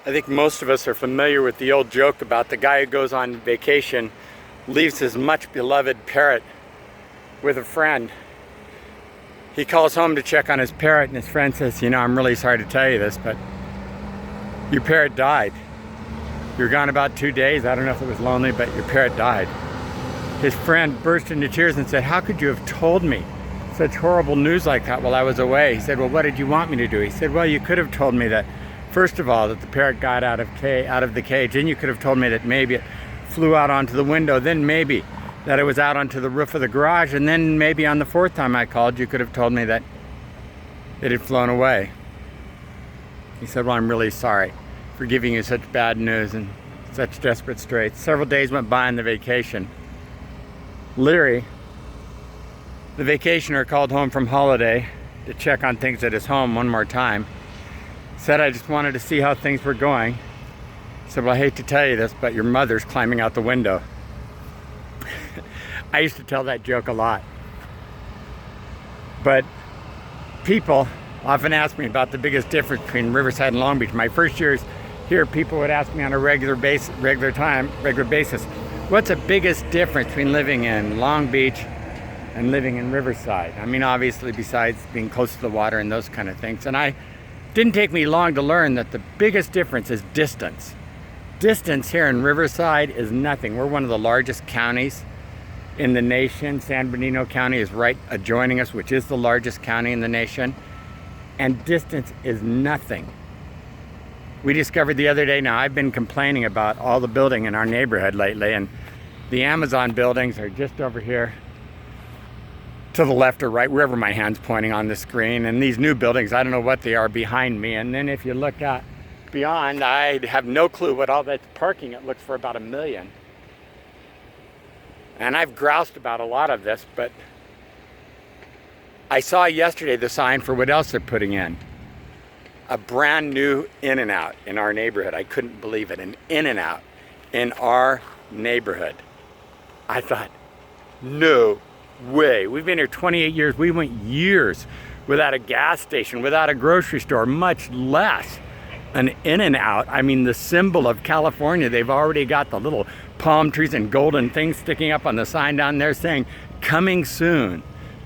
I think most of us are familiar with the old joke about the guy who goes on vacation, leaves his much beloved parrot with a friend. He calls home to check on his parrot, and his friend says, "You know, I'm really sorry to tell you this, but your parrot died. You were gone about 2 days. I don't know if it was lonely, but your parrot died." His friend burst into tears and said, "How could you have told me such horrible news like that while I was away?" He said, "Well, what did you want me to do?" He said, "Well, you could have told me that, first of all, that the parrot got out of the cage. Then you could have told me that maybe it flew out onto the window. Then maybe that it was out onto the roof of the garage. And then maybe on the fourth time I called, you could have told me that it had flown away." He said, "Well, I'm really sorry for giving you such bad news and such desperate straits." Several days went by on the vacation. Leary, the vacationer, called home from holiday to check on things at his home one more time. Said, "I just wanted to see how things were going." Said, "Well, I hate to tell you this, but your mother's climbing out the window." I used to tell that joke a lot. But people often ask me about the biggest difference between Riverside and Long Beach. My first years here, people would ask me on a regular basis, what's the biggest difference between living in Long Beach and living in Riverside? I mean, obviously, besides being close to the water and those kind of things. And I didn't take me long to learn that the biggest difference is distance. Distance here in Riverside is nothing. We're one of the largest counties in the nation. San Bernardino County is right adjoining us, which is the largest county in the nation. And distance is nothing. We discovered the other day, now I've been complaining about all the building in our neighborhood lately, and the Amazon buildings are just over here to the left or right, wherever my hand's pointing on the screen. And these new buildings, I don't know what they are behind me. And then if you look out beyond, I have no clue what all that's parking. It looks for about 1 million. And I've groused about a lot of this, but I saw yesterday the sign for what else they're putting in. A brand new In-N-Out in our neighborhood. I couldn't believe it, an In-N-Out in our neighborhood. I thought, no way. We've been here 28 years. We went years without a gas station, without a grocery store, much less an In-N-Out. I mean, the symbol of California. They've already got the little palm trees and golden things sticking up on the sign down there saying, "Coming soon,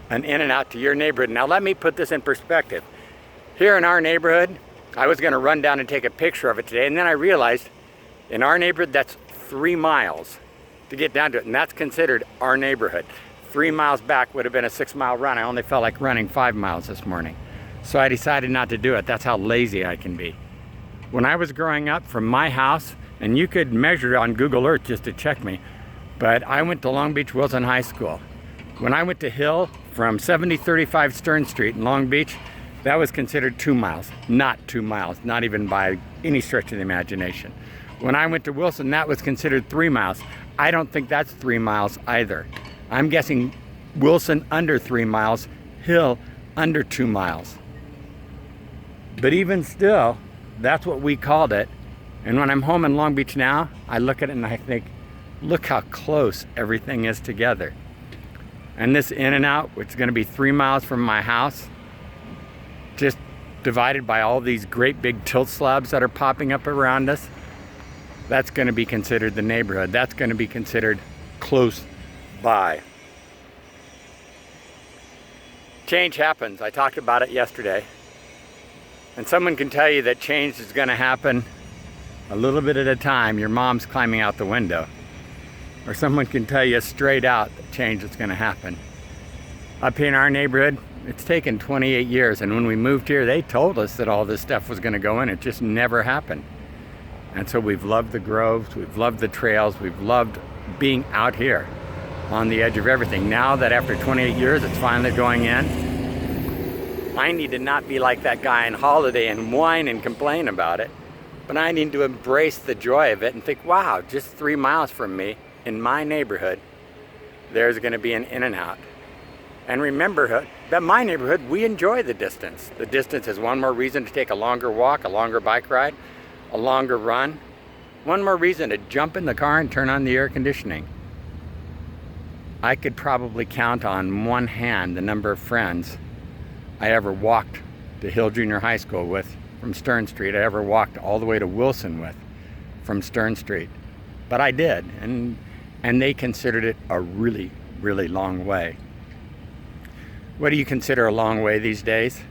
an In-N-Out to your neighborhood." Now, let me put this in perspective. Here in our neighborhood, I was going to run down and take a picture of it today, and then I realized in our neighborhood, that's 3 miles to get down to it, and that's considered our neighborhood. 3 miles back would have been a 6-mile run. I only felt like running 5 miles this morning. So I decided not to do it. That's how lazy I can be. When I was growing up, from my house, and you could measure on Google Earth just to check me, but I went to Long Beach Wilson High School. When I went to Hill from 7035 Stern Street in Long Beach, that was considered 2 miles, not 2 miles, not even by any stretch of the imagination. When I went to Wilson, that was considered 3 miles. I don't think that's 3 miles either. I'm guessing Wilson under 3 miles, Hill under 2 miles. But even still, that's what we called it. And when I'm home in Long Beach now, I look at it and I think, look how close everything is together. And this In-N-Out, which is going to be 3 miles from my house, just divided by all these great big tilt slabs that are popping up around us, that's going to be considered the neighborhood. That's going to be considered close by. Change happens. I talked about it yesterday. And someone can tell you that change is going to happen a little bit at a time. Your mom's climbing out the window. Or someone can tell you straight out that change is going to happen. Up here in our neighborhood, it's taken 28 years, and when we moved here, they told us that all this stuff was going to go in. It just never happened. And so we've loved the groves, we've loved the trails, we've loved being out here on the edge of everything. Now that after 28 years, it's finally going in, I need to not be like that guy on holiday and whine and complain about it, but I need to embrace the joy of it and think, wow, just 3 miles from me in my neighborhood, there's going to be an In-N-Out. And remember that my neighborhood, we enjoy the distance. The distance is one more reason to take a longer walk, a longer bike ride, a longer run. One more reason to jump in the car and turn on the air conditioning. I could probably count on one hand the number of friends I ever walked to Hill Junior High School with from Stern Street I ever walked all the way to Wilson with from Stern Street. But I did, and they considered it a really, really long way. What do you consider a long way these days?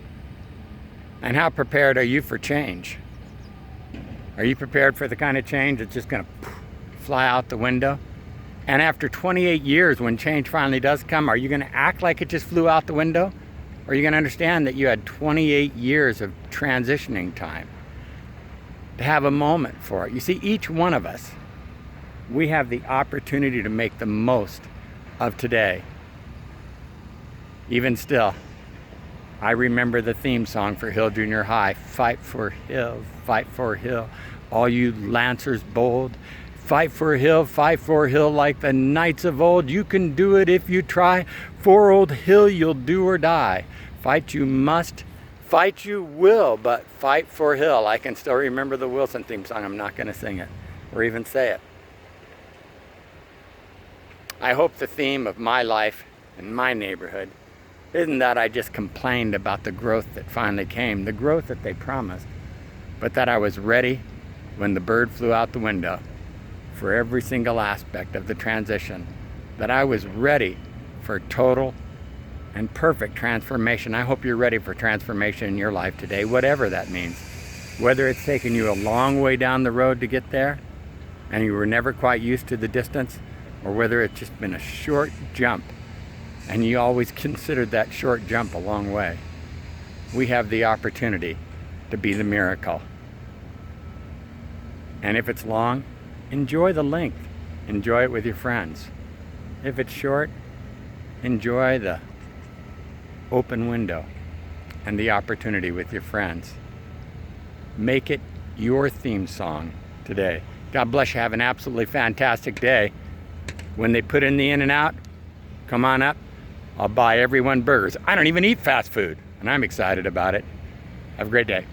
And how prepared are you for change? Are you prepared for the kind of change that's just going to fly out the window? And after 28 years, when change finally does come, are you going to act like it just flew out the window? Or are you going to understand that you had 28 years of transitioning time to have a moment for it? You see, each one of us, we have the opportunity to make the most of today. Even still, I remember the theme song for Hill Junior High, fight for Hill, all you Lancers bold. Fight for Hill like the knights of old. You can do it if you try. For old Hill you'll do or die. Fight you must, fight you will, but fight for Hill. I can still remember the Wilson theme song. I'm not going to sing it or even say it. I hope the theme of my life in my neighborhood isn't that I just complained about the growth that finally came, the growth that they promised, but that I was ready when the bird flew out the window for every single aspect of the transition, that I was ready for total and perfect transformation. I hope you're ready for transformation in your life today, whatever that means. Whether it's taken you a long way down the road to get there and you were never quite used to the distance, or whether it's just been a short jump and you always considered that short jump a long way. We have the opportunity to be the miracle. And if it's long, enjoy the length. Enjoy it with your friends. If it's short, enjoy the open window and the opportunity with your friends. Make it your theme song today. God bless you. Have an absolutely fantastic day. When they put in the In-N-Out, come on up. I'll buy everyone burgers. I don't even eat fast food, and I'm excited about it. Have a great day.